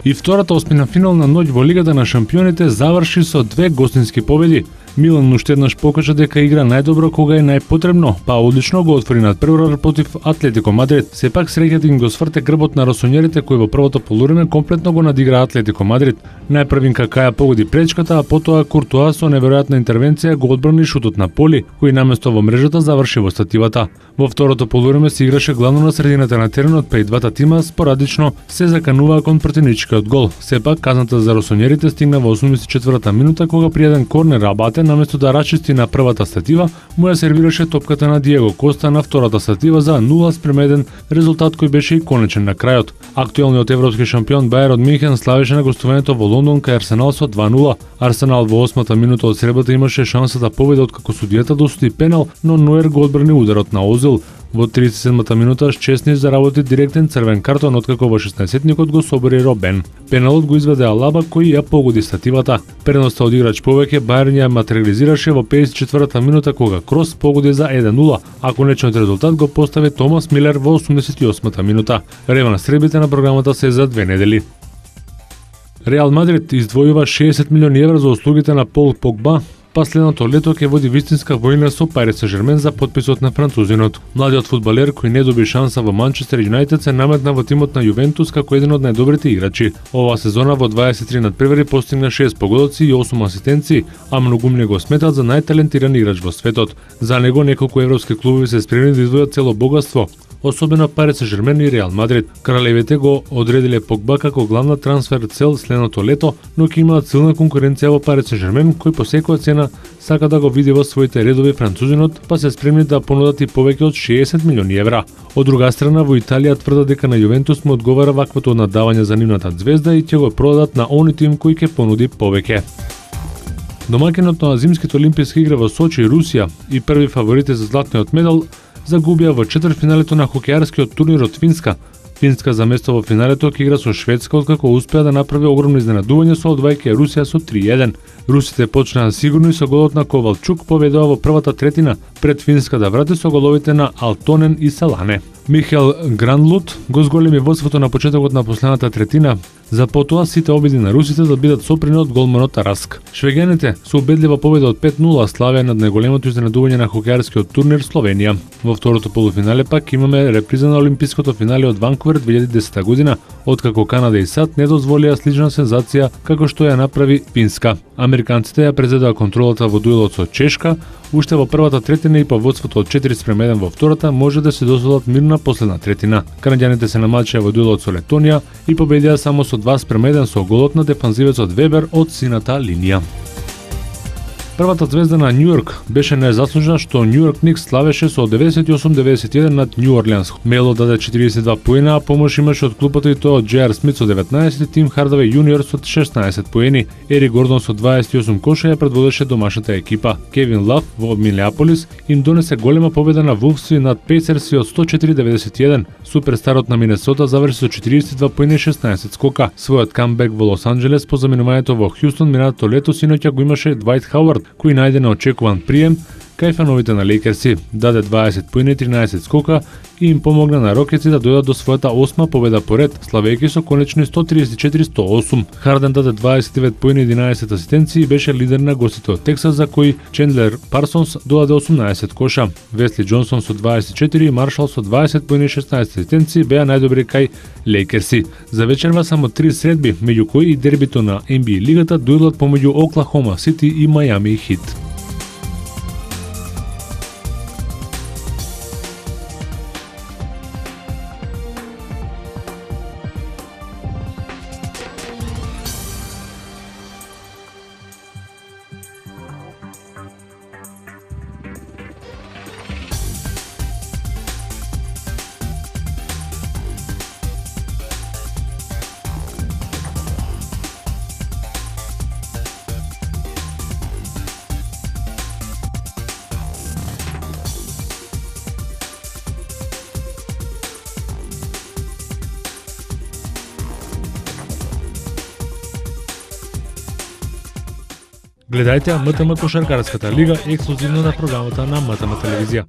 И втората осмина финална ноќ во Лигата на шампионите заврши со 2 гостински победи. Милан уште еднаш покажа дека игра најдобро кога е најпотребно, па одлично го отвори надпревар против Атлетико Мадрид. Сепак среќата им го сврте грбот на росонјерите кои во првото полувреме комплетно го надигра Атлетико Мадрид. Најпрвин Какаја погоди пречката, а потоа Куртуа со неверојатна интервенција го одбрани шутот на Поли, кој наместо во мрежата заврши во стативата. Во второто полувреме се играше главно на средината на теренот, па и двата тима спорадично се закануваа кон противничкиот гол. Сепак казната за росонјерите стигна во 84-та минута кога при еден корнер Абате наместо да рачисти на првата статива, му ја сервираше топката на Диего Коста на втората статива за 0:1, резултат кој беше и конечен на крајот. Актуелниот европски шампион Бајер од Минхен славеше на гостувањето во Лондон кај Арсенал со 2:0. Арсенал во 8-та минута од средбата имаше шанса да победи откако судијата досуди пенал, но Ноер го одбрани ударот на Озил. Во 37-та минута Шчесни заработи директен црвен картон откако во 16-тникот го собори Робен. Пеналот го изведе Алаба кој ја погоди стативата. Предноста од играч повеќе Бајерн ја материализираше во 54-та минута кога Крос погоди за 1:0, а конечниот резултат го постави Томас Милер во 88-та минута. Реванс средбите на програмата се за 2 недели. Реал Мадрид издвојува 60 милиони евра за услугите на Пол Погба, па следното лето ќе води вистинска војна со Парис Сен-Жермен за потписот на французинот. Младиот фудбалер кој не доби шанса во Манчестер Юнајтед се наметна во тимот на Јувентус како еден од најдобрите играчи. Оваа сезона во 23 надпревари постигна 6 погодоци и 8 асистенции, а многумни го сметат за најталентиран играч во светот. За него неколку европски клубови се спремни да издвојат цело богатство, особено Парис Сен-Жермен и Реал Мадрид. Кралевите го одредиле Погба како главна трансфер цел следното лето, но ќе имаат силна конкуренција во Парис Сен-Жермен, кој по секоја цена сака да го види во своите редови французинот, па се спремни да понудат и повеќе од 60 милиони евра. Од друга страна, во Италија тврдат дека на Јувентус му одговара ваквото надавање за нивната звезда и ќе го продадат на оној тим кој ќе понуди повеќе. Домаќинот на зимските олимписки игри во Сочи и Русија и први фаворити за златниот медал загубија во четвртфиналето на хокејарскиот турнир од Финска. Финска за место во финалето ќе игра со Шведска откако успеа да направи огромно изненадување со одвајќи Русија со 3:1. Русите почнаа сигурно и со голот на Ковалчук победува во првата третина, пред Финска да врати со головите на Алтонен и Салане. Михел Гранлут го зголеми водството на почетокот на последната третина, за потоа сите обиди на русите да бидат сопрени од голманот Тараск. Швеѓаните со убедлива победа од 5:0 славеа над најголемото изненадување на хокејарскиот турнир Словенија. Во второто полуфинале пак имаме реприза на олимпиското финале од Ванкувер 2010 година, откако Канада и САД не дозволија слична сензација како што ја направи Финска. Американците ја презедоа контролата во дуелот со Чешка, уште во првата третина и по водството од 4:1 во втората може да се дозволат мирна последна третина. Канаѓаните се намачија во дуелот со Летонија и победија само со 2:1 со голот на дефанзивецот Вебер од сината линија. Првата звезда на Њујорк беше незаслужна што Њујорк Никс славеше со 98-91 над Њу Орлеанс. Мело даде 42 поена, а помош имаше од клупата и тоа од Џејар Смит со 19 и Тим Хардавеј јуниор со 16 поени. Ери Гордон со 28 коша ја предводеше домашната екипа. Кевин Лав во Минеаполис им донесе голема победа на Вулфси над Пейсерси од 104-91. Суперстарот на Минесота заврши со 42 поени и 16 скока. Својот камбек во Лос Анџелес по заминувањето во Хјустон минатото лето синоќа го имаше Двајт Хауард, кој најде неочекуван прием кај фановите на Лейкерси. Даде 20 поени и 13 скока и им помогна на Рокетси да дојдат до својата 8-ма победа поред, славејќи со конечни 134-108. Харден даде 29 поени и 11 асистенции и беше лидер на гостите од Тексас, за кои Чендлер Парсонс додаде 18 коша. Весли Џонсон со 24 и Маршал со 20 поени и 16 асистенции беа најдобри кај Лейкерси. За вечерва само 3 средби, меѓу кои и дербито на NBA лигата, дуелот помеѓу Оклахома Сити и Мајами Хит. Гледајте МТМ Кошаркарската лига ексклузивно на програмата на МТМ телевизија.